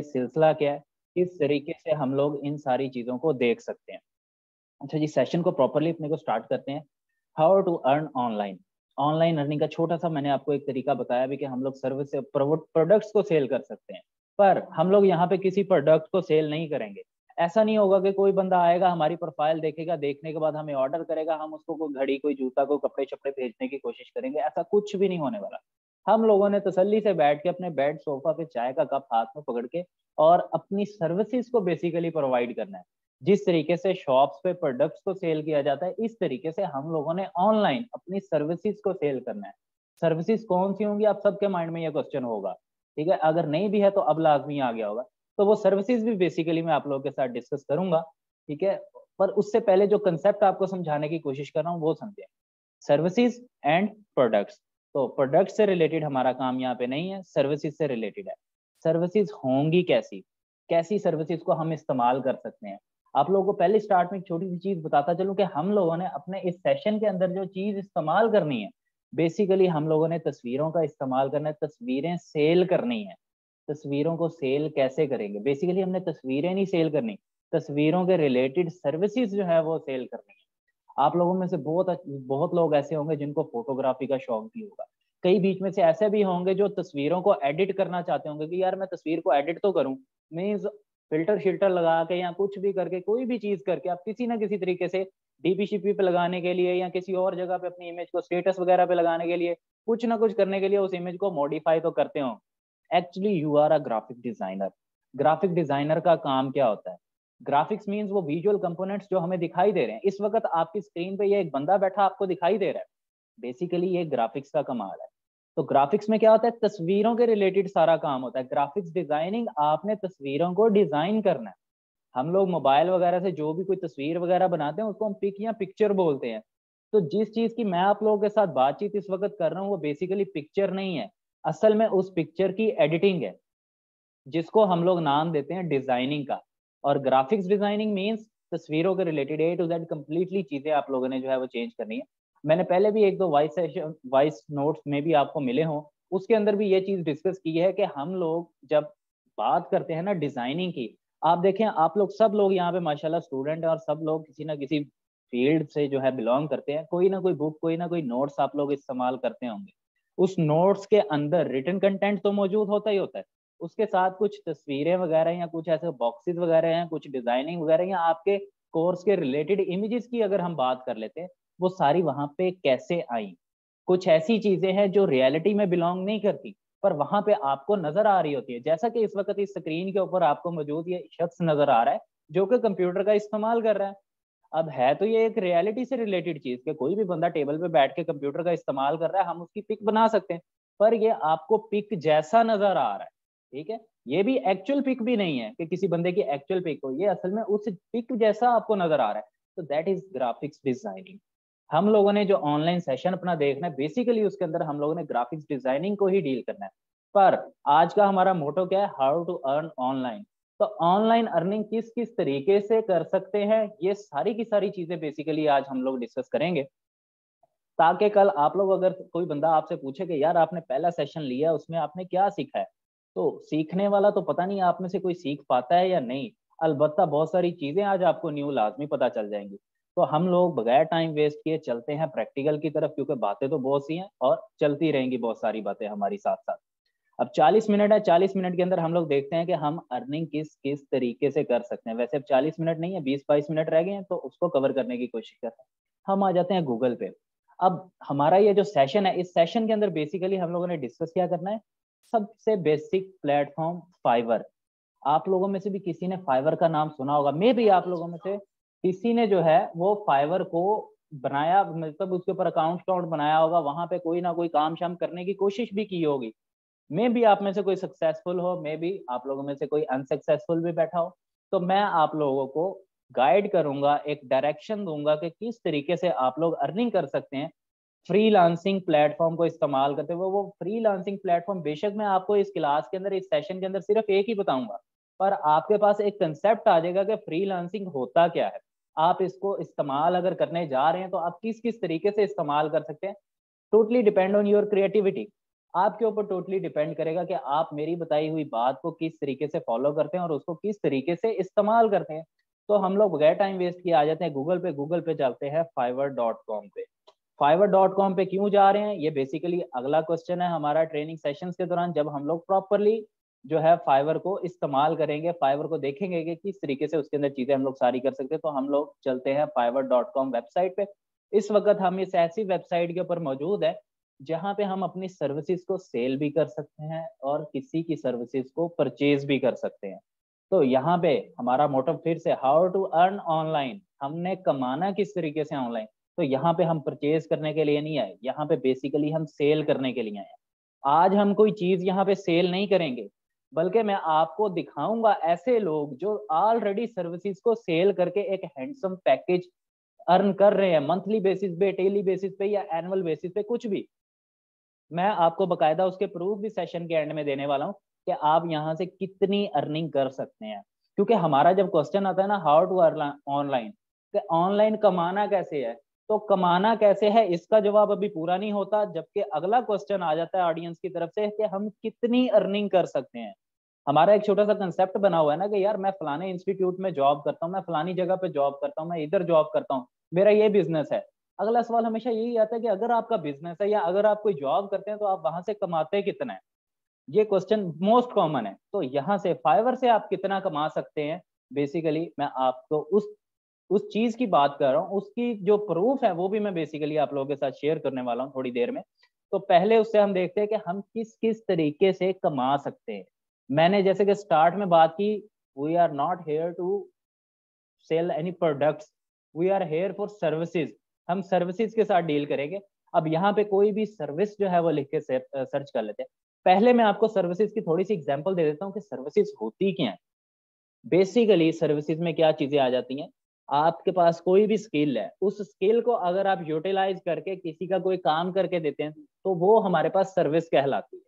सिलसिला क्या है, किस तरीके से हम लोग इन सारी चीज़ों को देख सकते हैं। अच्छा जी, सेशन को प्रॉपर्ली अपने को स्टार्ट करते हैं। How to earn online. Online earning का छोटा सा मैंने आपको एक तरीका बताया भी कि हम लोग सर्विस से प्रोडक्ट्स को सेल कर सकते हैं, पर हम लोग यहाँ पे किसी प्रोडक्ट को सेल नहीं करेंगे। ऐसा नहीं होगा कि कोई बंदा आएगा, हमारी प्रोफाइल देखेगा, देखने के बाद हमें ऑर्डर करेगा, हम उसको कोई घड़ी, कोई जूता, कोई कपड़े शपड़े भेजने की कोशिश करेंगे। ऐसा कुछ भी नहीं होने वाला। हम लोगों ने तसल्ली से बैठ के अपने बेड सोफा पे चाय का कप हाथ में पकड़ के और अपनी सर्विसेज को बेसिकली प्रोवाइड करना है। जिस तरीके से शॉप्स पे प्रोडक्ट्स को सेल किया जाता है, इस तरीके से हम लोगों ने ऑनलाइन अपनी सर्विसेज को सेल करना है। सर्विसेज कौन सी होंगी, आप सबके माइंड में ये क्वेश्चन होगा, ठीक है। अगर नहीं भी है तो अब लाजमी आ गया होगा। तो वो सर्विसेज भी बेसिकली मैं आप लोगों के साथ डिस्कस करूंगा, ठीक है। पर उससे पहले जो कंसेप्ट आपको समझाने की कोशिश कर रहा हूँ वो समझे। Services and products. तो प्रोडक्ट से रिलेटेड हमारा काम यहाँ पे नहीं है, सर्विसेज से रिलेटेड है। सर्विसेज होंगी कैसी, कैसी सर्विसेज को हम इस्तेमाल कर सकते हैं। आप लोगों को पहले स्टार्ट में एक छोटी सी चीज बताता चलूं कि हम लोगों ने अपने इस सेशन के अंदर जो चीज इस्तेमाल करनी है, बेसिकली हम लोगों ने तस्वीरों का इस्तेमाल करना है। तस्वीरें सेल करनी है। तस्वीरों को सेल कैसे करेंगे, बेसिकली हमने तस्वीरें नहीं सेल करनी, तस्वीरों के रिलेटेड सर्विसेज जो है वो सेल करनी है। आप लोगों में से बहुत बहुत लोग ऐसे होंगे जिनको फोटोग्राफी का शौक भी होगा। कई बीच में से ऐसे भी होंगे जो तस्वीरों को एडिट करना चाहते होंगे कि यार मैं तस्वीर को एडिट तो करूं, मीन्स फिल्टर शिल्टर लगा के या कुछ भी करके, कोई भी चीज करके आप किसी ना किसी तरीके से डीपी शिपी पे लगाने के लिए या किसी और जगह पे अपनी इमेज को स्टेटस वगैरह पे लगाने के लिए, कुछ ना कुछ करने के लिए उस इमेज को मॉडिफाई तो करते हो। Actually you are a graphic designer. Graphic designer का काम क्या होता है? ग्राफिक्स मीन्स वो विजुअल कंपोनेंट्स जो हमें दिखाई दे रहे हैं। इस वक्त आपकी स्क्रीन पे ये एक बंदा बैठा आपको दिखाई दे रहा है, बेसिकली ये ग्राफिक्स का कमाल है। तो ग्राफिक्स में क्या होता है, तस्वीरों के रिलेटेड सारा काम होता है। ग्राफिक्स डिजाइनिंग, आपने तस्वीरों को डिजाइन करना है। हम लोग मोबाइल वगैरह से जो भी कोई तस्वीर वगैरह बनाते हैं उसको हम पिक या पिक्चर बोलते हैं। तो जिस चीज की मैं आप लोगों के साथ बातचीत इस वक्त कर रहा हूँ वो बेसिकली पिक्चर नहीं है, असल में उस पिक्चर की एडिटिंग है, जिसको हम लोग नाम देते हैं डिजाइनिंग का। और ग्राफिक्स डिजाइनिंग मींस तस्वीरों के related A to Z completely चीजें आप लोगों ने जो है वो चेंज करनी है। मैंने पहले भी एक दो वॉइस सेशन, वॉइस नोट्स में भी आपको मिले हों, उसके अंदर भी ये चीज डिस्कस की है कि हम लोग जब बात करते हैं ना डिजाइनिंग की, आप देखें, आप लोग सब लोग यहाँ पे माशाल्लाह स्टूडेंट हैं और सब लोग किसी ना किसी फील्ड से जो है बिलोंग करते हैं। कोई ना कोई बुक, कोई ना कोई नोट्स आप लोग इस्तेमाल करते होंगे। उस नोट्स के अंदर रिटन कंटेंट तो मौजूद होता ही होता है, उसके साथ कुछ तस्वीरें वगैरह या कुछ ऐसे बॉक्सेस वगैरह हैं, कुछ डिजाइनिंग वगैरह, या आपके कोर्स के रिलेटेड इमेजेस की अगर हम बात कर लेते हैं, वो सारी वहां पे कैसे आई। कुछ ऐसी चीजें हैं जो रियलिटी में बिलोंग नहीं करती, पर वहां पे आपको नजर आ रही होती है। जैसा कि इस वक्त इस स्क्रीन के ऊपर आपको मौजूद ये शख्स नजर आ रहा है जो कि कंप्यूटर का इस्तेमाल कर रहा है। अब है तो ये एक रियलिटी से रिलेटेड चीज कि कोई भी बंदा टेबल पे बैठ के कंप्यूटर का इस्तेमाल कर रहा है, हम उसकी पिक बना सकते हैं, पर ये आपको पिक जैसा नजर आ रहा है, ठीक है। ये भी एक्चुअल पिक भी नहीं है कि किसी बंदे की एक्चुअल पिक हो, ये असल में उस पिक जैसा आपको नजर आ रहा है। तो दैट इज ग्राफिक्स डिजाइनिंग। हम लोगों ने जो ऑनलाइन सेशन अपना देखना है, बेसिकली उसके अंदर हम लोगों ने ग्राफिक्स डिजाइनिंग को ही डील करना है। पर आज का हमारा मोटो क्या है, हाउ टू अर्न ऑनलाइन। तो ऑनलाइन अर्निंग किस किस तरीके से कर सकते हैं, ये सारी की सारी चीजें बेसिकली आज हम लोग डिस्कस करेंगे, ताकि कल आप लोग, अगर कोई बंदा आपसे पूछे कि यार आपने पहला सेशन लिया उसमें आपने क्या सीखा है, तो सीखने वाला तो पता नहीं आप में से कोई सीख पाता है या नहीं, अलबत्ता बहुत सारी चीजें आज आपको न्यू लाजमी पता चल जाएंगी। तो हम लोग बगैर टाइम वेस्ट किए चलते हैं प्रैक्टिकल की तरफ, क्योंकि बातें तो बहुत सी हैं और चलती रहेंगी बहुत सारी बातें हमारी साथ साथ। अब 40 मिनट है, 40 मिनट के अंदर हम लोग देखते हैं कि हम अर्निंग किस किस तरीके से कर सकते हैं। वैसे अब 40 मिनट नहीं है, 20-22 मिनट रह गए हैं, तो उसको कवर करने की कोशिश करते हैं। हम आ जाते हैं गूगल पे। अब हमारा ये जो सेशन है, इस सेशन के अंदर बेसिकली हम लोगों ने डिस्कस क्या करना है, सबसे बेसिक प्लेटफॉर्म फाइवर। आप लोगों में से भी किसी ने फाइवर का नाम सुना होगा, मे भी आप लोगों में से किसी ने जो है वो फाइवर को बनाया, मतलब उसके ऊपर अकाउंट बनाया होगा, वहां पे कोई ना कोई काम शाम करने की कोशिश भी की होगी। मे भी आप में से कोई सक्सेसफुल हो, मे भी आप लोगों में से कोई अनसक्सेसफुल भी बैठा हो। तो मैं आप लोगों को गाइड करूंगा, एक डायरेक्शन दूंगा कि किस तरीके से आप लोग अर्निंग कर सकते हैं फ्रीलांसिंग प्लेटफॉर्म को इस्तेमाल करते हुए। वो फ्रीलांसिंग प्लेटफॉर्म बेशक मैं आपको इस क्लास के अंदर, इस सेशन के अंदर सिर्फ एक ही बताऊंगा, पर आपके पास एक कंसेप्ट आ जाएगा कि फ्रीलांसिंग होता क्या है। आप इसको इस्तेमाल अगर करने जा रहे हैं तो आप किस किस तरीके से इस्तेमाल कर सकते हैं, totally depend on your creativity. आपके ऊपर टोटली डिपेंड करेगा कि आप मेरी बताई हुई बात को किस तरीके से फॉलो करते हैं और उसको किस तरीके से इस्तेमाल करते हैं। तो हम लोग बगैर टाइम वेस्ट किए आ जाते हैं गूगल पे चलते हैं fiverr.com पे। fiverr.com पे क्यों जा रहे हैं, ये बेसिकली अगला क्वेश्चन है हमारा ट्रेनिंग सेशंस के दौरान, जब हम लोग प्रॉपरली जो है फाइवर को इस्तेमाल करेंगे, फाइवर को देखेंगे कि किस तरीके से उसके अंदर चीजें हम लोग सारी कर सकते हैं। तो हम लोग चलते हैं fiverr.com वेबसाइट पे। इस वक्त हम इस ऐसी वेबसाइट के ऊपर मौजूद है जहां पे हम अपनी सर्विसेज को सेल भी कर सकते हैं और किसी की सर्विसेज को परचेज भी कर सकते हैं। तो यहाँ पे हमारा मोटो फिर से, हाउ टू अर्न ऑनलाइन, हमने कमाना किस तरीके से ऑनलाइन। तो यहाँ पे हम परचेज करने के लिए नहीं आए, यहाँ पे बेसिकली हम सेल करने के लिए आए। आज हम कोई चीज यहाँ पे सेल नहीं करेंगे, बल्कि मैं आपको दिखाऊंगा ऐसे लोग जो ऑलरेडी सर्विसेज को सेल करके एक हैंडसम पैकेज अर्न कर रहे हैं, मंथली बेसिस पे, डेली बेसिस पे या एनुअल बेसिस पे, कुछ भी। मैं आपको बकायदा उसके प्रूफ भी सेशन के एंड में देने वाला हूँ कि आप यहाँ से कितनी अर्निंग कर सकते हैं। क्योंकि हमारा जब क्वेश्चन आता है ना हाउ टू अर्न ऑनलाइन, कि ऑनलाइन कमाना कैसे है, तो कमाना कैसे है इसका जवाब अभी पूरा नहीं होता, जबकि अगला क्वेश्चन आ जाता है ऑडियंस की तरफ से कि हम कितनी अर्निंग कर सकते हैं। हमारा एक छोटा सा कंसेप्ट बना हुआ है ना कि यार मैं फलाने इंस्टीट्यूट में जॉब करता हूँ, मैं फलानी जगह पे जॉब करता हूँ, मैं इधर जॉब करता हूँ, मेरा ये बिजनेस है। अगला सवाल हमेशा यही आता है कि अगर आपका बिजनेस है या अगर आप कोई जॉब करते हैं तो आप वहां से कमाते कितना है, ये क्वेश्चन मोस्ट कॉमन है। तो यहाँ से फाइवर से आप कितना कमा सकते हैं, बेसिकली मैं आपको उस चीज की बात कर रहा हूँ, उसकी जो प्रूफ है वो भी मैं बेसिकली आप लोगों के साथ शेयर करने वाला हूँ थोड़ी देर में। तो पहले उससे हम देखते हैं कि हम किस किस तरीके से कमा सकते हैं। मैंने जैसे कि स्टार्ट में बात की, we are not here to sell any products, we are here for services. हम सर्विसेज के साथ डील करेंगे। अब यहाँ पे कोई भी सर्विस जो है वो लिख के सर्च कर लेते हैं। पहले मैं आपको सर्विसेज की थोड़ी सी एग्जांपल दे देता हूँ कि सर्विसेज होती क्या है। बेसिकली सर्विसेज में क्या चीजें आ जाती हैं, आपके पास कोई भी स्किल है, उस स्किल को अगर आप यूटिलाइज करके किसी का कोई काम करके देते हैं तो वो हमारे पास सर्विस कहलाती है।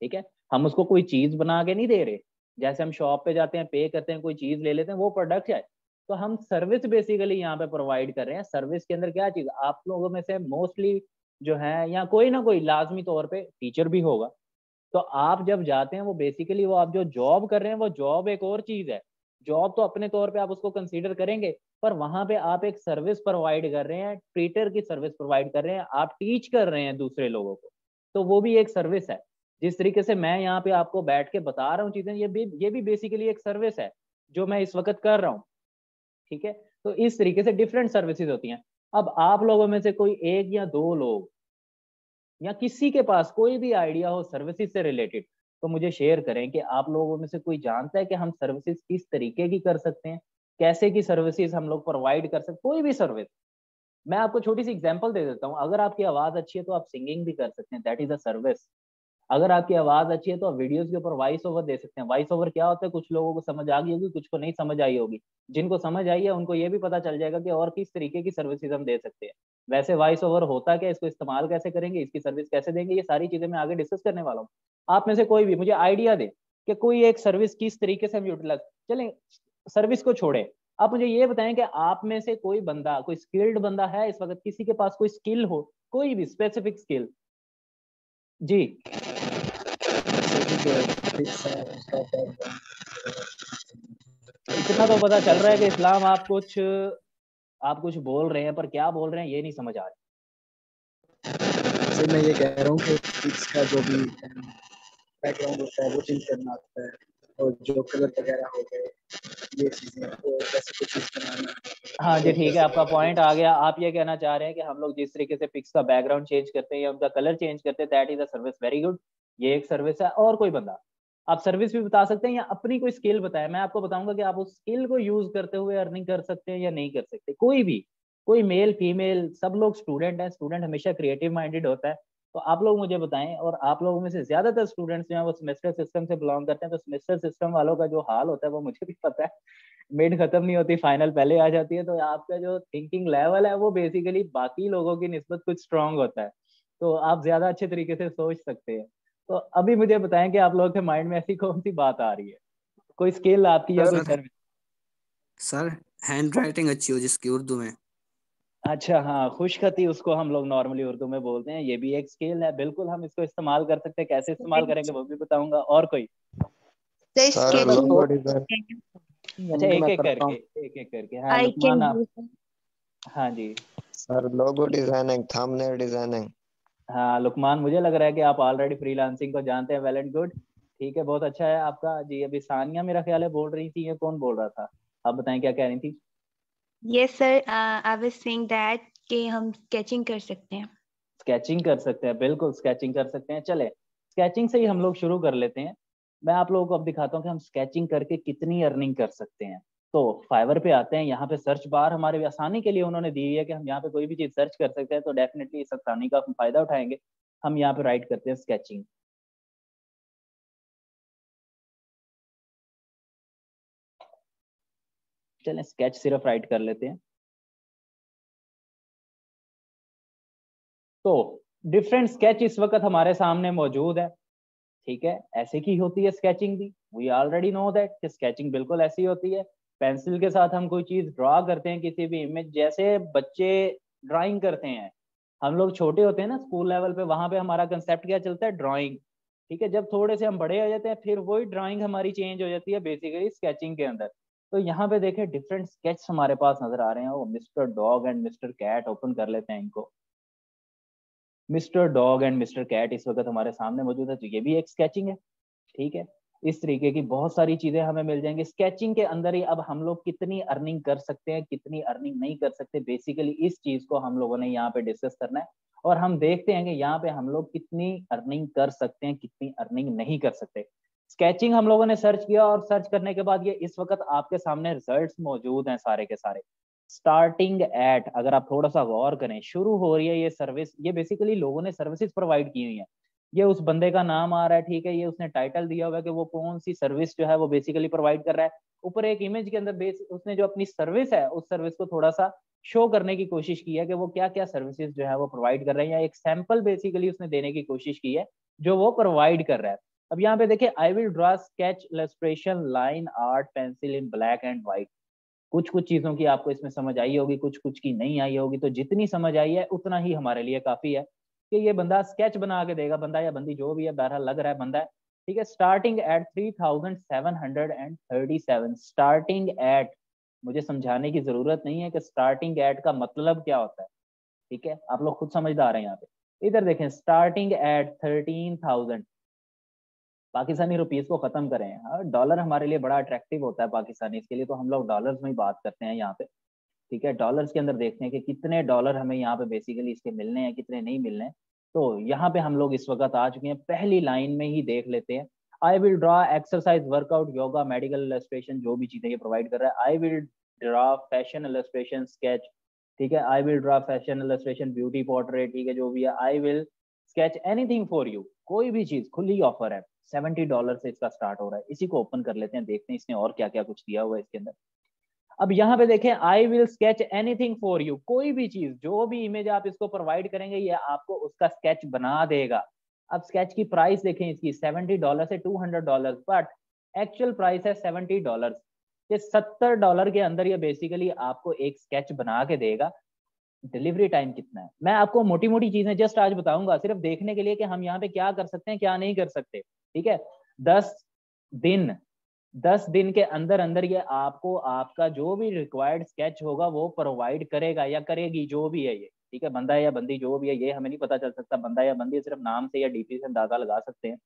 ठीक है, हम उसको कोई चीज बना के नहीं दे रहे। जैसे हम शॉप पे जाते हैं, पे करते हैं, कोई चीज ले लेते हैं, वो प्रोडक्ट है। तो हम सर्विस बेसिकली यहाँ पे प्रोवाइड कर रहे हैं। सर्विस के अंदर क्या चीज, आप लोगों में से मोस्टली जो है या कोई ना कोई लाजमी तौर पे टीचर भी होगा। तो आप जब जाते हैं वो बेसिकली वो आप जो जॉब कर रहे हैं वो जॉब एक और चीज है। जॉब तो अपने तौर पे आप उसको कंसीडर करेंगे, पर वहां पे आप एक सर्विस प्रोवाइड कर रहे हैं, ट्रेटर की सर्विस प्रोवाइड कर रहे हैं, आप टीच कर रहे हैं दूसरे लोगों को। तो वो भी एक सर्विस है। जिस तरीके से मैं यहाँ पे आपको बैठ के बता रहा हूँ चीजें, ये भी बेसिकली एक सर्विस है जो मैं इस वक्त कर रहा हूँ। ठीक है, तो इस तरीके से डिफरेंट सर्विसेज होती हैं। अब आप लोगों में से कोई एक या दो लोग या किसी के पास कोई भी आइडिया हो सर्विसेज से रिलेटेड, तो मुझे शेयर करें कि आप लोगों में से कोई जानता है कि हम सर्विसेज किस तरीके की कर सकते हैं, कैसे की सर्विसेज हम लोग प्रोवाइड कर सकते, कोई भी सर्विस। मैं आपको छोटी सी एग्जांपल दे देता हूँ। अगर आपकी आवाज अच्छी है तो आप सिंगिंग भी कर सकते हैं, दैट इज अ सर्विस। अगर आपकी आवाज अच्छी है तो आप वीडियोस के ऊपर वॉइस ओवर दे सकते हैं। वॉइस ओवर क्या होता है, कुछ लोगों को समझ आ गई होगी, कुछ को नहीं समझ आई होगी। जिनको समझ आई है उनको ये भी पता चल जाएगा कि और किस तरीके की सर्विसेज हम दे सकते हैं। वैसे वॉइस ओवर होता क्या, इसको इस्तेमाल कैसे करेंगे, इसकी सर्विस कैसे देंगे, ये सारी चीजें मैं आगे डिस्कस करने वाला हूँ। आप में से कोई भी मुझे आइडिया दे कि कोई एक सर्विस किस तरीके से हम यूटिलाइज, चलें सर्विस को छोड़े, आप मुझे ये बताएं कि आप में से कोई बंदा, कोई स्किल्ड बंदा है इस वक्त, किसी के पास कोई स्किल हो, कोई भी स्पेसिफिक स्किल। जी। इतना तो पता चल रहा है कि इस्लाम आप कुछ बोल रहे हैं, पर क्या बोल रहे हैं ये नहीं समझ आ रहा। सर मैं ये कह रहा हूँ कि इसका जो भी बैकग्राउंड होता है वो चेंज करना आता है, और जो कलर वगैरह हो गए ये चीजें, तो कैसे कुछ चीज बनाना। हाँ जी, ठीक है, आपका पॉइंट आ गया। आप ये कहना चाह रहे हैं कि हम लोग जिस तरीके से पिक्स का बैकग्राउंड चेंज करते हैं या उनका कलर चेंज करते हैं, that is a service. Very good, ये एक सर्विस है। और कोई बंदा, आप सर्विस भी बता सकते हैं या अपनी कोई स्किल बताएं, मैं आपको बताऊंगा कि आप उस स्किल को यूज करते हुए अर्निंग कर सकते हैं या नहीं कर सकते। कोई भी, कोई मेल फीमेल, सब लोग स्टूडेंट हैं, स्टूडेंट हमेशा क्रिएटिव माइंडेड होता है। तो आप लोग मुझे बताएं, और आप लोगों में से ज्यादातर स्टूडेंट्स जो है वो सेमेस्टर सिस्टम से बिलोंग करते हैं, तो सेमेस्टर सिस्टम वालों का जो हाल होता है वो मुझे भी पता है। मिड खत्म नहीं होती, फाइनल पहले आ जाती है। तो आपका जो थिंकिंग लेवल है वो बेसिकली बाकी लोगों की निस्बत कुछ स्ट्रांग होता है, तो आप ज्यादा अच्छे तरीके से सोच सकते हैं। तो अभी मुझे बताएं कि आप लोगों के माइंड में ऐसी कौन सी बात आ रही है, कोई स्किल आपकी या कोई sir service. Sir hand writing अच्छी हो जिसकी उर्दू में। अच्छा हाँ, खुशखती उसको हम लोग नॉर्मली उर्दू में बोलते हैं, ये भी एक स्किल है, बिल्कुल हम इसको इस्तेमाल कर सकते हैं। कैसे इस्तेमाल करेंगे वो भी बताऊंगा। और कोई? Sir sir logo design. अच्छा, हिंदी एक में एक करता करके, हूँ। एक एक करके। हाँ I लुकमान can आप। do that. हाँ जी। Sir logo designing, thumbnail designing. हाँ लुकमान, मुझे लग रहा है कि आप ऑलरेडी फ्रीलांसिंग को जानते हैं। वेल एंड गुड, ठीक है, बहुत अच्छा है आपका जी। अभी सानिया मेरा ख्याल है बोल रही थी, ये कौन बोल रहा था? आप बताएं क्या कह रही थी। Yes sir, I was saying that कि हम sketching कर सकते हैं। स्केचिंग कर सकते हैं, बिल्कुल स्केचिंग कर सकते हैं। चले स्केचिंग से ही हम लोग शुरू कर लेते हैं। मैं आप लोगों को अब दिखाता हूँ कि हम स्केचिंग करके कितनी अर्निंग कर सकते हैं। तो फाइवर पे आते हैं। यहाँ पे सर्च बार हमारे आसानी के लिए उन्होंने दी है कि हम यहाँ पे कोई भी चीज सर्च कर सकते हैं, तो डेफिनेटली इस आसानी का हम फायदा उठाएंगे। हम यहाँ पे राइट करते हैं स्केचिंग। चलें स्केच सिर्फ राइट कर लेते हैं। तो डिफरेंट स्केच इस वक्त हमारे सामने मौजूद है, ठीक है। ऐसे की होती है स्केचिंग भी, वी ऑलरेडी नो दैट कि स्केचिंग बिल्कुल ऐसी होती है। पेंसिल के साथ हम कोई चीज ड्रॉ करते हैं, किसी भी इमेज, जैसे बच्चे ड्राइंग करते हैं। हम लोग छोटे होते हैं ना स्कूल लेवल पे, वहां पे हमारा कंसेप्ट क्या चलता है, ड्राइंग, ठीक है। जब थोड़े से हम बड़े हो जाते हैं फिर वही ड्राइंग हमारी चेंज हो जाती है बेसिकली स्केचिंग के अंदर। तो यहाँ पे देखें डिफरेंट स्केच हमारे पास नजर आ रहे हैं। वो mister dog and mister cat, open कर लेते हैं इनको। Mister dog and mister cat इस वक्त हमारे सामने मौजूद है, तो ये भी एक स्केचिंग है, ठीक है। इस तरीके की बहुत सारी चीजें हमें मिल जाएंगी स्केचिंग के अंदर ही। अब हम लोग कितनी अर्निंग कर सकते हैं, कितनी अर्निंग नहीं कर सकते, बेसिकली इस चीज को हम लोगों ने यहाँ पे डिस्कस करना है। और हम देखते हैं कि यहाँ पे हम लोग कितनी अर्निंग कर सकते हैं, कितनी अर्निंग नहीं कर सकते। स्केचिंग हम लोगों ने सर्च किया, और सर्च करने के बाद ये इस वक्त आपके सामने रिजल्ट्स मौजूद हैं सारे के सारे। स्टार्टिंग एट, अगर आप थोड़ा सा गौर करें, शुरू हो रही है ये सर्विस। ये बेसिकली लोगों ने सर्विसेज प्रोवाइड की हुई है। ये उस बंदे का नाम आ रहा है, ठीक है। ये उसने टाइटल दिया हुआ है कि वो कौन सी सर्विस जो है वो बेसिकली प्रोवाइड कर रहा है। ऊपर एक इमेज के अंदर बेस उसने जो अपनी सर्विस है उस सर्विस को थोड़ा सा शो करने की कोशिश की है कि वो क्या क्या सर्विसेज जो है वो प्रोवाइड कर रहे हैं, या एक सैंपल बेसिकली उसने देने की कोशिश की है जो वो प्रोवाइड कर रहा है। अब यहाँ पे देखिए, I will draw sketch illustration line art pencil in black and white. कुछ कुछ चीजों की आपको इसमें समझ आई होगी, कुछ कुछ की नहीं आई होगी। तो जितनी समझ आई है उतना ही हमारे लिए काफी है कि ये बंदा स्केच बना के देगा, बंदा या बंदी जो भी है, बहरहाल लग रहा है बंदा है, ठीक है। Starting at 3737, starting at. मुझे समझाने की जरूरत नहीं है कि स्टार्टिंग एट का मतलब क्या होता है, ठीक है। आप लोग खुद समझदार हैं यहाँ पे। इधर देखें, स्टार्टिंग एट 13,000। पाकिस्तानी रुपीस को खत्म करें, हाँ, डॉलर हमारे लिए बड़ा अट्रैक्टिव होता है पाकिस्तानी, इसके लिए तो हम लोग डॉलर्स में ही बात करते हैं यहाँ पे, ठीक है। डॉलर्स के अंदर देखते हैं कि कितने डॉलर हमें यहाँ पे बेसिकली इसके मिलने हैं, कितने नहीं मिलने हैं। तो यहाँ पे हम लोग इस वक्त आ चुके हैं, पहली लाइन में ही देख लेते हैं। I will draw exercise workout yoga medical illustration, जो भी चीजें ये प्रोवाइड कर रहा है। I will draw fashion illustration sketch, ठीक है। I will draw fashion illustration beauty portrait, ठीक है, जो भी है। I will sketch anything for you, कोई भी चीज, खुली ऑफर है। $70 से इसका स्टार्ट हो रहा है। इसी को ओपन कर लेते हैं, देखते हैं इसने और क्या क्या कुछ दिया हुआ है इसके अंदर। अब यहाँ पे देखें, I will sketch anything for you, कोई भी चीज, जो भी इमेज आप इसको प्रोवाइड करेंगे ये आपको उसका स्केच बना देगा। अब स्केच की प्राइस देखें इसकी, $70 से $200, बट एक्चुअल प्राइस है $70। ये $70 के अंदर ये बेसिकली आपको एक स्केच बना के देगा। डिलीवरी टाइम कितना है मैं आपको मोटी मोटी चीजें जस्ट आज बताऊंगा, सिर्फ देखने के लिए कि हम यहाँ पे क्या कर सकते हैं क्या नहीं कर सकते, ठीक है। 10 दिन, 10 दिन के अंदर अंदर ये आपको आपका जो भी रिक्वायर्ड स्केच होगा वो प्रोवाइड करेगा या करेगी, जो भी है ये, ठीक है। बंदा या बंदी जो भी है, ये हमें नहीं पता चल सकता बंदा या बंदी, सिर्फ नाम से या डीपी से अंदाजा लगा सकते हैं।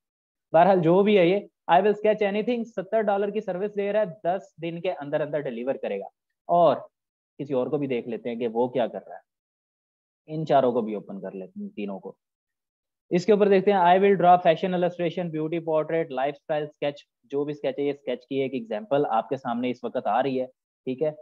बहरहाल जो भी है ये, आई विल स्केच एनीथिंग, $70 की सर्विस दे रहा है, 10 दिन के अंदर अंदर डिलीवर करेगा। और किसी और को भी देख लेते हैं कि वो क्या कर रहा है। इन चारों को भी ओपन कर लेते हैं, तीनों को। इसके ऊपर देखते हैं, I will draw fashion illustration beauty portrait lifestyle sketch, जो भी स्केच है ये स्केच की एक एग्जांपल आपके सामने इस वक्त आ रही है, ठीक है।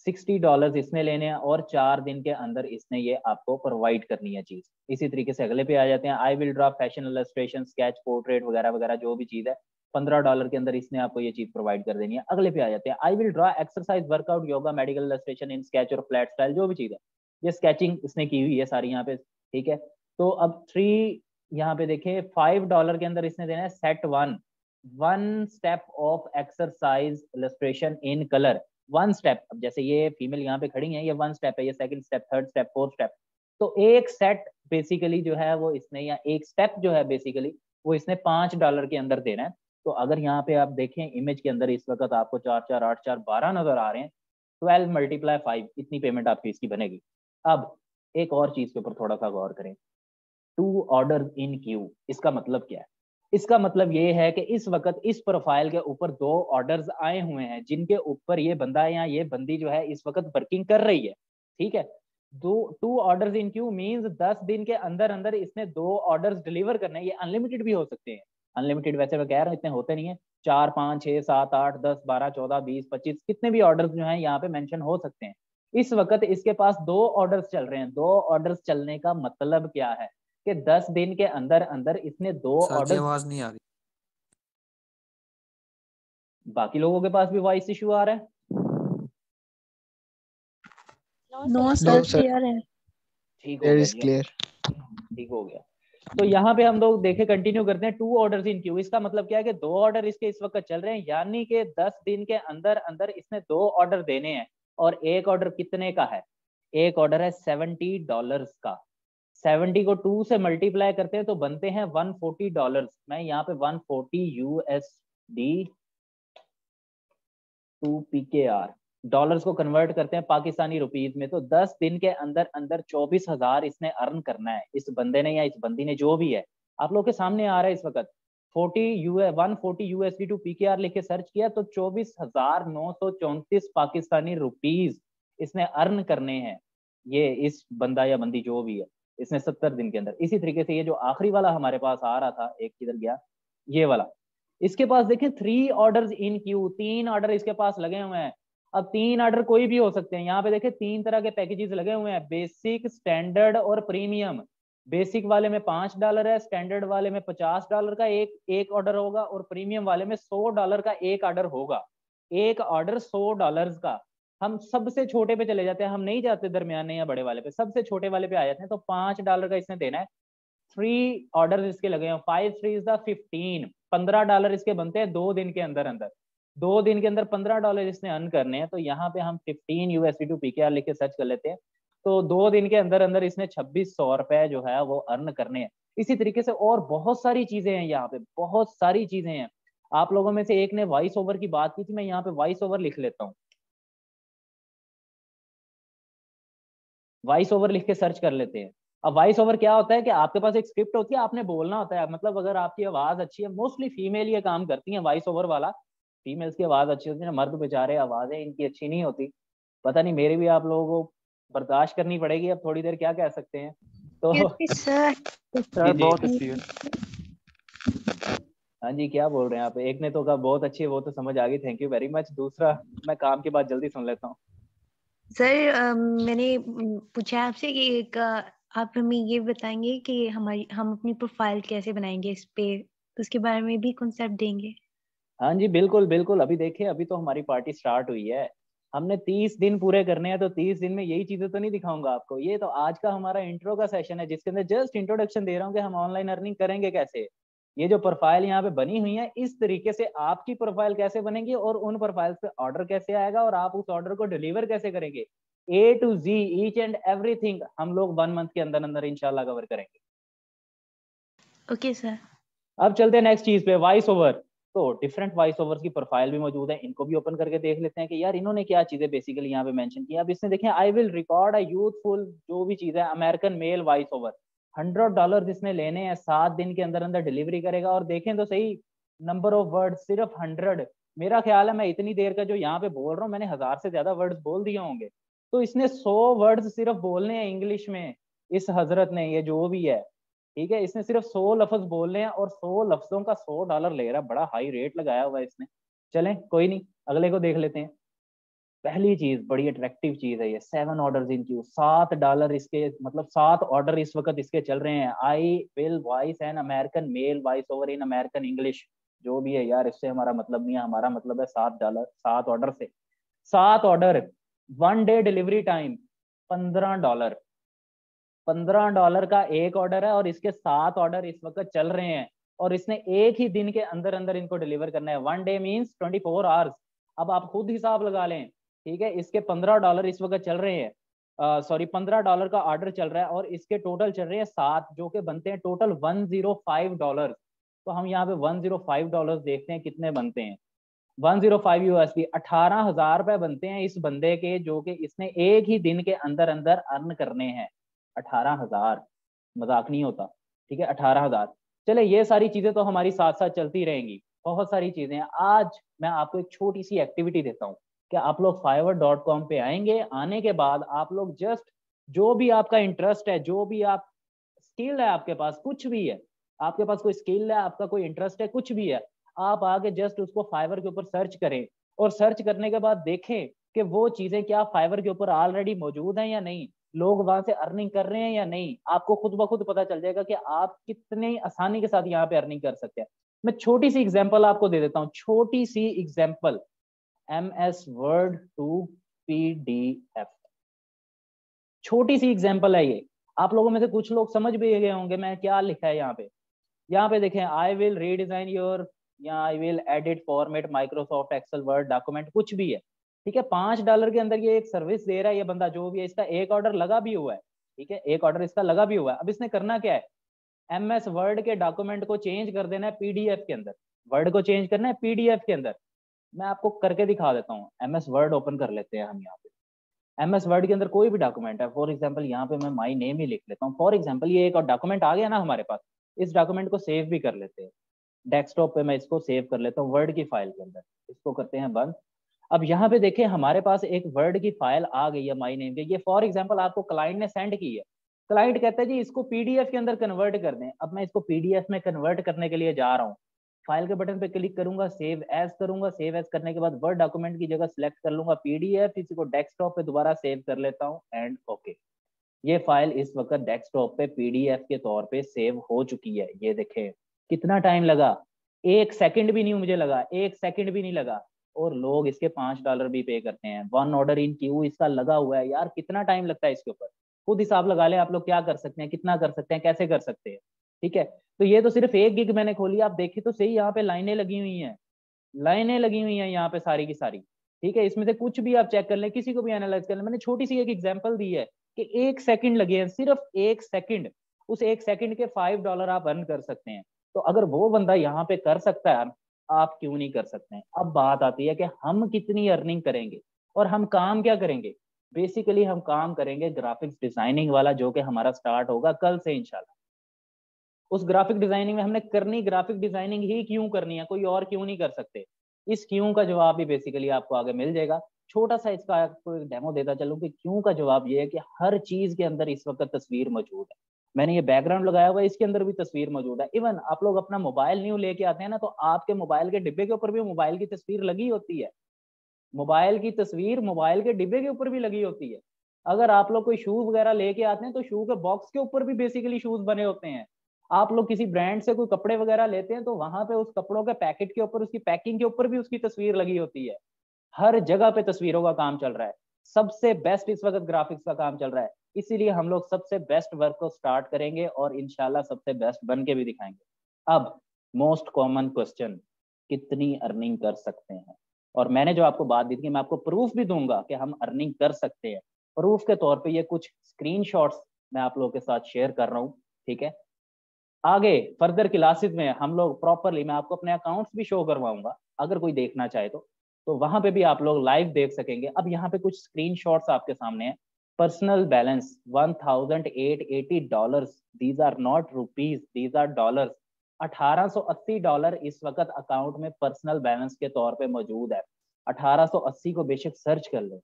$60 इसने लेने हैं और 4 दिन के अंदर इसने ये आपको प्रोवाइड करनी है चीज। इसी तरीके से अगले पे आ जाते हैं, I will draw fashion illustration sketch portrait वगैरह वगैरह, जो भी चीज है $15 के अंदर इसने आपको ये चीज प्रोवाइड कर देनी है। अगले पे आ जाते हैं, I will draw exercise workout yoga medical illustration in sketch और फ्लैट स्टाइल, जो भी चीज है ये स्केचिंग इसने की हुई है सारी यहाँ पे, ठीक है। तो अब यहाँ पे देखिए, $5 के अंदर इसने देना है set 1 step of exercise illustration in colour. One step. अब जैसे ये फीमेल यहाँ पे खड़ी है, ये वन स्टेप है, ये second step, third step, fourth step. तो एक सेट बेसिकली जो है वो इसने, या एक स्टेप जो है बेसिकली वो इसने $5 के अंदर देना है। तो अगर यहाँ पे आप देखें इमेज के अंदर इस वक्त आपको 4 4 8 4 12 नजर आ रहे हैं, 12 × 5 इतनी पेमेंट आपकी इसकी बनेगी। अब एक और चीज के ऊपर थोड़ा सा गौर करें, 2 ऑर्डर इन क्यू, इसका मतलब क्या है? इसका मतलब ये है कि इस वक्त इस प्रोफाइल के ऊपर 2 ऑर्डर्स आए हुए हैं जिनके ऊपर ये बंदा या ये बंदी जो है इस वक्त वर्किंग कर रही है, ठीक है। 2 ऑर्डर्स इन क्यू मींस 10 दिन के अंदर अंदर इसने 2 ऑर्डर्स डिलीवर करने हैं। ये अनलिमिटेड भी हो सकते हैं, अनलिमिटेड वैसे मैं कह रहा हूँ इतने होते नहीं है, 4 5 6 7 8 10 12 14 20 25 कितने भी ऑर्डर्स जो हैं यहाँ पे मेंशन हो सकते हैं। इस वक्त इसके पास 2 ऑर्डर्स चल रहे हैं। 2 ऑर्डर्स चलने का मतलब क्या है कि 10 दिन के अंदर अंदर इसने 2 सर जी ऑर्डर। आवाज नहीं आ रही। बाकी लोगों के पास भी वॉइस इशू आ रहा है? नो सर, क्लियर है। ठीक हो गया जी, क्लियर। ठीक हो गया। तो यहाँ पे हम लोग देखे कंटिन्यू करते हैं, 2 ऑर्डर्स इन क्यू। इसका मतलब क्या है कि 2 ऑर्डर इसके इस वक्त चल रहे हैं, यानी कि 10 दिन के अंदर अंदर इसने 2 ऑर्डर देने हैं। और एक ऑर्डर कितने का है? एक ऑर्डर है $70 का। 70 को 2 से मल्टीप्लाई करते हैं तो बनते हैं $140। मैं यहाँ पे 140 USD टू PKR डॉलर्स को कन्वर्ट करते हैं पाकिस्तानी रुपीज में। तो 10 दिन के अंदर अंदर 24,000 इसने अर्न करना है, इस बंदे ने या इस बंदी ने, जो भी है। आप लोग के सामने आ रहा है इस वक्त 140 USD टू PKR लिख के सर्च किया तो 24,934 पाकिस्तानी रुपीज इसने अर्न करने हैं। ये इस बंदा या बंदी जो भी है, इसने 70 दिन के अंदर। इसी तरीके से ये जो आखिरी वाला हमारे पास आ रहा था, एक किधर गया, ये वाला, इसके पास देखें 3 ऑर्डर्स इन क्यू, 3 ऑर्डर इसके पास लगे हुए हैं। अब 3 ऑर्डर कोई भी हो सकते हैं। यहाँ पे देखें 3 तरह के पैकेजेस लगे हुए हैं, बेसिक, स्टैंडर्ड और प्रीमियम। बेसिक वाले में $5 है, स्टैंडर्ड वाले में $50 का एक ऑर्डर होगा, और प्रीमियम वाले में $100 का एक ऑर्डर होगा। एक ऑर्डर $100 का। हम सबसे छोटे पे चले जाते हैं, हम नहीं जाते दरमियाने या बड़े वाले पे, सबसे छोटे वाले पे आ जाते हैं। तो $5 का इसने देना है। 3 ऑर्डर इसके लगे हैं, 5 3 15, $15 इसके बनते हैं 2 दिन के अंदर अंदर। 2 दिन के अंदर $15 इसने अर्न करने हैं। तो यहाँ पे हम 15 USD टू PKR लिख के सर्च कर लेते हैं। तो 2 दिन के अंदर अंदर इसने 2600 रुपए जो है वो अर्न करने हैं। इसी तरीके से और बहुत सारी चीजें हैं, यहाँ पे बहुत सारी चीजें हैं। आप लोगों में से एक ने वॉइस ओवर की बात की थी, मैं यहाँ पे वॉइस ओवर लिख लेता हूँ, वॉइस ओवर लिख के सर्च कर लेते हैं। अब वॉइस ओवर क्या होता है कि आपके पास एक स्क्रिप्ट होती है, आपने बोलना होता है। मतलब अगर आपकी आवाज अच्छी है, मोस्टली फीमेल ये काम करती है वॉइस ओवर वाला, फीमेल्स की आवाज अच्छी होती है, मर्द बेचारे आवाजें इनकी अच्छी नहीं होती। पता नहीं, मेरी भी आप लोगों को बर्दाश्त करनी पड़ेगी अब थोड़ी देर, क्या कह सकते हैं। तो सर बहुत अच्छी है। हाँ जी, क्या बोल रहे हैं आप? एक ने तो कहा बहुत अच्छी है, वो तो समझ आ गई, थैंक यू वेरी मच। दूसरा मैं काम के बाद जल्दी सुन लेता हूँ। सर मैंने पूछा आपसे कि आप हमें ये बताएंगे कि हम अपनी प्रोफाइल कैसे बनाएंगे इस पे, उसके बारे में भी कॉन्सेप्ट देंगे। हाँ जी, बिल्कुल बिल्कुल। अभी देखिए, अभी तो हमारी पार्टी स्टार्ट हुई है, हमने 30 दिन पूरे करने हैं। तो 30 दिन में यही चीजें तो नहीं दिखाऊंगा आपको। ये तो आज का हमारा इंट्रो का सेशन है, जिसके अंदर जस्ट इंट्रोडक्शन दे रहा हूँ कि हम ऑनलाइन अर्निंग करेंगे कैसे। ये जो प्रोफाइल यहाँ पे बनी हुई है, इस तरीके से आपकी प्रोफाइल कैसे बनेगी और उन प्रोफाइल पे ऑर्डर कैसे आएगा और आप उस ऑर्डर को डिलीवर कैसे करेंगे, A to Z each and everything हम लोग 1 मंथ के अंदर अंदर इंशाल्लाह कवर करेंगे। Okay sir. अब चलते हैं नेक्स्ट चीज पे, वॉइस ओवर। तो डिफरेंट वॉइस ओवर्स की प्रोफाइल भी मौजूद है, इनको भी ओपन करके देख लेते हैं कि यार इन्होंने क्या चीजें बेसिकली यहाँ पे मेंशन की। अब इसने देखें, I will record a youthful, जो भी चीज है, अमेरिकन मेल वॉइस ओवर, $100 जिसने लेने हैं, 7 दिन के अंदर अंदर डिलीवरी करेगा। और देखें तो सही, नंबर ऑफ वर्ड सिर्फ 100। मेरा ख्याल है मैं इतनी देर का जो यहाँ पे बोल रहा हूँ, मैंने 1000 से ज्यादा वर्ड्स बोल दिए होंगे। तो इसने 100 वर्ड्स सिर्फ बोलने हैं इंग्लिश में, इस हजरत ने, ये जो भी है, ठीक है, इसने सिर्फ 100 लफ्ज बोलने हैं और 100 लफ्जों का $100 ले रहा है। बड़ा हाई रेट लगाया हुआ है इसने। चलें कोई नहीं, अगले को देख लेते हैं। पहली चीज बड़ी अट्रैक्टिव चीज है ये, 7 ऑर्डर इन क्यू, $7 इसके, मतलब 7 ऑर्डर इस वक्त इसके चल रहे हैं। I will voice an American male voice over in American English, जो भी है यार, इससे हमारा मतलब नहीं है। हमारा मतलब है $7, 7 ऑर्डर से। 7 ऑर्डर, 1 डे डिलीवरी टाइम, $15। $15 का एक ऑर्डर है और इसके 7 ऑर्डर इस वक्त चल रहे हैं और इसने एक ही दिन के अंदर अंदर इनको डिलीवर करना है। 1 डे मीन्स 24 आवर्स। अब आप खुद हिसाब लगा लें, ठीक है, इसके $15 इस वक्त चल रहे हैं, सॉरी $15 का ऑर्डर चल रहा है और इसके टोटल चल रहे हैं 7, जो कि बनते हैं टोटल $105। तो हम यहाँ पे $105 देखते हैं कितने बनते हैं। 105 USD 18,000 रुपए बनते हैं इस बंदे के, जो कि इसने एक ही दिन के अंदर अंदर अर्न करने हैं। 18,000, मजाक नहीं होता, ठीक है, 18,000। चले, ये सारी चीजें तो हमारी साथ साथ चलती रहेंगी, बहुत सारी चीजें हैं। आज मैं आपको एक छोटी सी एक्टिविटी देता हूँ कि आप लोग fiverr.com पे आएंगे, आने के बाद आप लोग जस्ट जो भी आपका इंटरेस्ट है, जो भी आप स्किल है आपके पास, कुछ भी है आपके पास, कोई स्किल है आपका, कोई इंटरेस्ट है, कुछ भी है, आप आगे जस्ट उसको फाइवर के ऊपर सर्च करें और सर्च करने के बाद देखें कि वो चीजें क्या फाइवर के ऊपर ऑलरेडी मौजूद हैं या नहीं, लोग वहां से अर्निंग कर रहे हैं या नहीं। आपको खुद ब खुद पता चल जाएगा कि आप कितने आसानी के साथ यहाँ पे अर्निंग कर सकते हैं। मैं छोटी सी एग्जांपल आपको दे देता हूँ, छोटी सी example, MS Word to PDF, छोटी सी एग्जांपल है ये। आप लोगों में से कुछ लोग समझ भी गए होंगे मैं क्या लिखा है यहाँ पे। यहाँ पे देखें, आई विल रीडिजाइन योर, या I will edit format Microsoft Excel Word document, कुछ भी है, ठीक है। $5 के अंदर ये एक सर्विस दे रहा है ये बंदा, जो भी है। इसका एक ऑर्डर लगा भी हुआ है, ठीक है, एक ऑर्डर इसका लगा भी हुआ है। अब इसने करना क्या है, MS वर्ड के डॉक्यूमेंट को चेंज कर देना है PDF के अंदर, वर्ड को चेंज करना है PDF के अंदर। मैं आपको करके दिखा देता हूँ। MS वर्ड ओपन कर लेते हैं हम यहाँ पे। MS वर्ड के अंदर कोई भी डॉक्यूमेंट है, फॉर एग्जाम्पल यहाँ पे मैं माई नेम ही लिख लेता हूँ। फॉर एग्जाम्पल ये एक और डॉक्यूमेंट आ गया ना हमारे पास, इस डॉक्यूमेंट को सेव भी कर लेते हैं। डेस्कटॉप पे मैं इसको सेव कर लेता हूँ वर्ड की फाइल के अंदर, इसको करते हैं बंद। अब यहाँ पे देखें हमारे पास एक वर्ड की फाइल आ गई है माई नेम के। ये फॉर एग्जाम्पल आपको क्लाइंट ने सेंड की है। क्लाइंट कहता है जी इसको PDF के अंदर कन्वर्ट कर दें। अब मैं इसको PDF में कन्वर्ट करने के लिए जा रहा हूँ, फाइल के बटन पे क्लिक करूंगा, सेव एज करूंगा। सेव एज करने के बाद वर्ड डॉक्यूमेंट की जगह सिलेक्ट कर लूंगा PDF, इसी को डेस्कटॉप पे दोबारा सेव कर लेता हूँ एंड ओके। ये फाइल इस वक्त डेस्कटॉप पे PDF के तौर पे सेव हो चुकी है। ये देखें कितना टाइम लगा, 1 सेकंड भी नहीं मुझे लगा, 1 सेकंड भी नहीं लगा, और लोग इसके $5 भी पे करते हैं। 1 ऑर्डर इन क्यू इसका लगा हुआ है। यार कितना टाइम लगता है इसके ऊपर, खुद हिसाब लगा लें आप लोग, क्या कर सकते हैं, कितना कर सकते हैं, कैसे कर सकते हैं, ठीक है। तो ये तो सिर्फ एक गिग मैंने खोली, आप देखिए तो सही, यहाँ पे लाइनें लगी हुई हैं, लाइनें लगी हुई हैं यहाँ पे सारी की सारी, ठीक है। इसमें से कुछ भी आप चेक कर लें, किसी को भी एनालाइज कर लें। मैंने छोटी सी एक एग्जांपल दी है कि 1 सेकंड लगे हैं, सिर्फ 1 सेकंड, उस 1 सेकंड के $5 आप अर्न कर सकते हैं। तो अगर वो बंदा यहाँ पे कर सकता है, आप क्यों नहीं कर सकते हैं। अब बात आती है कि हम कितनी अर्निंग करेंगे और हम काम क्या करेंगे। बेसिकली हम काम करेंगे ग्राफिक्स डिजाइनिंग वाला, जो कि हमारा स्टार्ट होगा कल से इंशाल्लाह। उस ग्राफिक डिजाइनिंग में हमने करनी ग्राफिक डिजाइनिंग ही क्यों करनी है, कोई और क्यों नहीं कर सकते। इस क्यों का जवाब भी बेसिकली आपको आगे मिल जाएगा। छोटा सा इसका आपको एक डेमो देता चलूं कि क्यों का जवाब ये है कि हर चीज के अंदर इस वक्त तस्वीर मौजूद है। मैंने ये बैकग्राउंड लगाया हुआ है, इसके अंदर भी तस्वीर मौजूद है। इवन आप लोग अपना मोबाइल न्यू लेके आते हैं ना, तो आपके मोबाइल के डिब्बे के ऊपर भी मोबाइल की तस्वीर लगी होती है। मोबाइल की तस्वीर मोबाइल के डिब्बे के ऊपर भी लगी होती है। अगर आप लोग कोई शूज वगैरह लेके आते हैं तो शू के बॉक्स के ऊपर भी बेसिकली शूज बने होते हैं। आप लोग किसी ब्रांड से कोई कपड़े वगैरह लेते हैं तो वहां पे उस कपड़ों के पैकेट के ऊपर, उसकी पैकिंग के ऊपर भी उसकी तस्वीर लगी होती है। हर जगह पे तस्वीरों का काम चल रहा है। सबसे बेस्ट इस वक्त ग्राफिक्स का काम चल रहा है, इसीलिए हम लोग सबसे बेस्ट वर्क को स्टार्ट करेंगे और इंशाल्लाह सबसे बेस्ट बन के भी दिखाएंगे। अब मोस्ट कॉमन क्वेश्चन, कितनी अर्निंग कर सकते हैं। और मैंने जो आपको बात दी थी, मैं आपको प्रूफ भी दूंगा कि हम अर्निंग कर सकते हैं। प्रूफ के तौर पे ये कुछ स्क्रीनशॉट्स मैं आप लोगों के साथ शेयर कर रहा हूँ, ठीक है। आगे फर्दर क्लासेस में हम लोग प्रॉपरली, मैं आपको अपने अकाउंट्स भी शो करवाऊंगा, अगर कोई देखना चाहे तो वहां पे भी आप लोग लाइव देख सकेंगे। अब यहाँ पे कुछ स्क्रीनशॉट्स आपके सामने हैं। Personal balance $1,880, these are not rupees, these are dollars. $1880 इस वक्त अकाउंट में पर्सनल बैलेंस के तौर पे मौजूद है। 1880 को बेशक सर्च कर ले,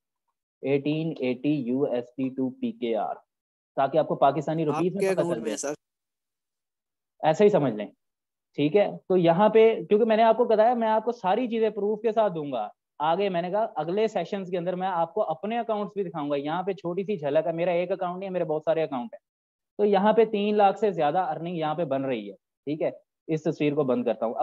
1880 USD टू PKR, ताकि आपको पाकिस्तानी रुपीज में पता चल जाए, ऐसे ही समझ लें, ठीक है। तो यहाँ पे क्योंकि मैंने आपको बताया, मैं आपको सारी चीजें प्रूफ के साथ दूंगा। आगे मैंने कहा अगले सेशंस के अंदर मैं आपको अपने अकाउंट्स भी दिखाऊंगा। यहाँ पे छोटी सी झलक है, मेरा एक अकाउंट नहीं है, मेरे बहुत सारे अकाउंट है। तो यहाँ पे 3 लाख से ज्यादा अर्निंग यहाँ पे बन रही है, ठीक है। इस तस्वीर को बंद करता हूँ।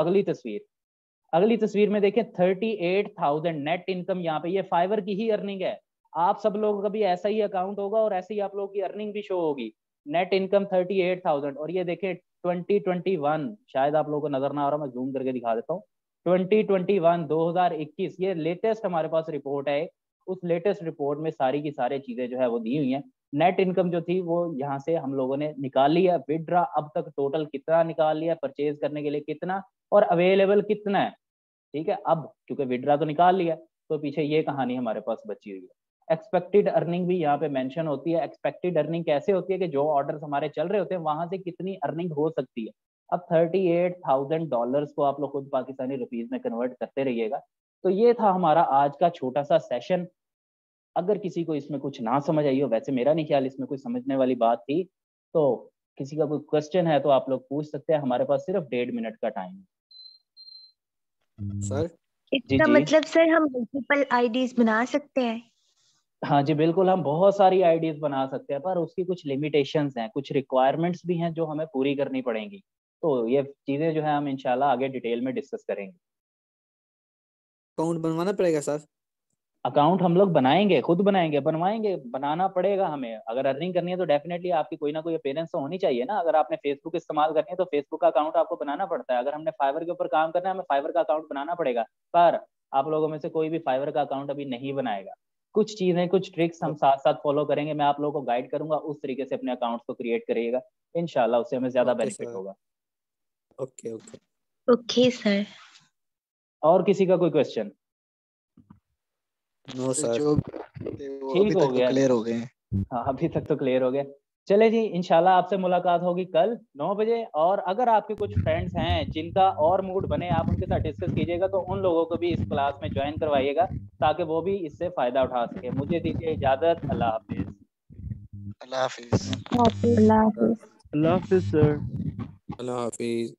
अगली तस्वीर में देखें 38,000 नेट इनकम। यहाँ पे ये फाइवर की ही अर्निंग है। आप सब लोगों का भी ऐसा ही अकाउंट होगा और ऐसे ही आप लोगों की अर्निंग भी शो होगी। Net income 38,000। और ये देखें 2021, शायद आप लोगों को नजर ना आ रहा, मैं जूम करके दिखा देता हूँ। 2021 ये लेटेस्ट हमारे पास रिपोर्ट है। उस लेटेस्ट रिपोर्ट में सारी की सारी चीजें जो है वो दी हुई हैं। नेट इनकम जो थी वो यहाँ से हम लोगों ने निकाल लिया, विड्रा अब तक टोटल कितना निकाल लिया, परचेज करने के लिए कितना और अवेलेबल कितना है, ठीक है। अब क्योंकि विड्रा तो निकाल लिया तो पीछे ये कहानी हमारे पास बची हुई है। एक्सपेक्टेड अर्निंग भी यहाँ पे मेंशन होती है। एक्सपेक्टेड अर्निंग कैसे होती है कि जो ऑर्डर्स हमारे चल रहे होते हैं वहां से कितनी अर्निंग हो सकती है। अब $38,000 को आप लोग खुद पाकिस्तानी रुपीज में कन्वर्ट करते रहिएगा। तो ये था हमारा आज का छोटा सा सेशन। अगर किसी को इसमें कुछ ना समझ आई हो, वैसे मेरा नहीं ख्याल इसमें कोई समझने वाली बात थी, तो किसी का कोई क्वेश्चन है तो आप लोग पूछ सकते हैं। हमारे पास सिर्फ 1.5 मिनट का टाइम है। सर इसका मतलब सर हम मल्टीपल आईडीज बना सकते हैं? हाँ जी बिल्कुल, हम बहुत सारी आईडीज बना सकते हैं, पर उसकी कुछ लिमिटेशंस हैं, कुछ रिक्वायरमेंट्स भी हैं जो हमें पूरी करनी पड़ेंगी। तो ये चीजें जो है हम इंशाल्लाह आगे डिटेल में डिस्कस करेंगे। अकाउंट बनवाना पड़ेगा सर? अकाउंट हम लोग बनाएंगे, खुद बनाएंगे, बनवाएंगे, बनाना पड़ेगा हमें। अगर अर्निंग करनी है तो डेफिनेटली आपकी कोई ना कोई अपीयरेंस तो होनी चाहिए ना। अगर आपने फेसबुक इस्तेमाल करनी है तो फेसबुक का अकाउंट आपको बनाना पड़ता है। अगर हमने फाइवर के ऊपर काम करना है हमें फाइवर का अकाउंट बनाना पड़ेगा। पर आप लोगों में से कोई भी फाइवर का अकाउंट अभी नहीं बनाएगा। कुछ चीजें, कुछ ट्रिक्स हम साथ साथ फॉलो करेंगे। मैं आप लोगों को गाइड करूंगा, उस तरीके से अपने अकाउंट्स को क्रिएट करिएगा इंशाल्लाह, उससे हमें ज्यादा बेनिफिट होगा। Okay okay okay sir. और किसी का कोई क्वेश्चन? नो सर, ठीक हो गया, क्लियर हो गए। हाँ अभी तक तो क्लियर हो गया। चले जी, इंशाल्लाह आपसे मुलाकात होगी कल 9 बजे। और अगर आपके कुछ फ्रेंड्स हैं जिनका और मूड बने, आप उनके साथ डिस्कस कीजिएगा, तो उन लोगों को भी इस क्लास में ज्वाइन करवाइएगा ताकि वो भी इससे फायदा उठा सके। मुझे दीजिए इजाजत। अल्लाह हाफिज। अल्लाह हाफिज। अल्लाह हाफिज। अल्लाह हाफिज सर। अल्लाह हाफिज।